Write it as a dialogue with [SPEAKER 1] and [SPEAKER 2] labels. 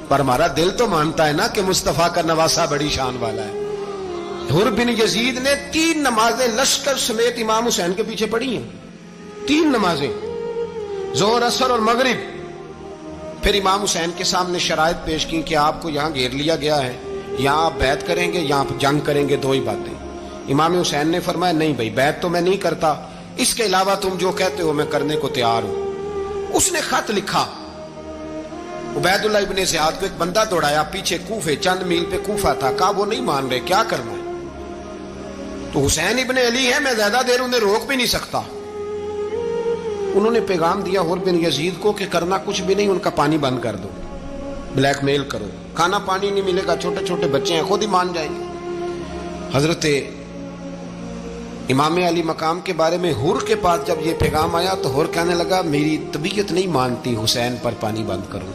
[SPEAKER 1] پر ہمارا دل تو مانتا ہے نا کہ مصطفیٰ کا نواسہ بڑی شان والا ہے۔ حر بن یزید نے 3 نمازیں لشکر سمیت امام حسین کے پیچھے پڑھی ہیں، 3 نمازیں، ظہر اثر اور مغرب۔ پھر امام حسین کے سامنے شرائط پیش کی کہ آپ کو یہاں گھیر لیا گیا ہے، یہاں آپ بیعت کریں گے، یہاں آپ جنگ کریں گے، 2 ہی باتیں۔ امام حسین نے فرمایا نہیں بھائی، بیعت تو میں نہیں کرتا، اس کے علاوہ تم جو کہتے ہو میں کرنے کو تیار ہوں۔ اس نے خط لکھا، عبید اللہ ابن زیاد کو ایک بندہ دوڑایا پیچھے کوفے، چند میل پہ کوفہ تھا، کہا وہ نہیں مان رہے، کیا کرنا ہے؟ تو حسین ابن علی ہے، میں زیادہ دیر انہیں روک بھی نہیں سکتا۔ انہوں نے پیغام دیا حر بن یزید کو کہ کرنا کچھ بھی نہیں، ان کا پانی بند کر دو، بلیک میل کرو، کھانا پانی نہیں ملے گا، چھوٹے چھوٹے بچے ہیں، خود ہی مان جائیں گے۔ حضرت امام علی مقام کے بارے میں حر کے پاس جب یہ پیغام آیا تو حر کہنے لگا میری طبیعت نہیں مانتی حسین پر پانی بند کروں۔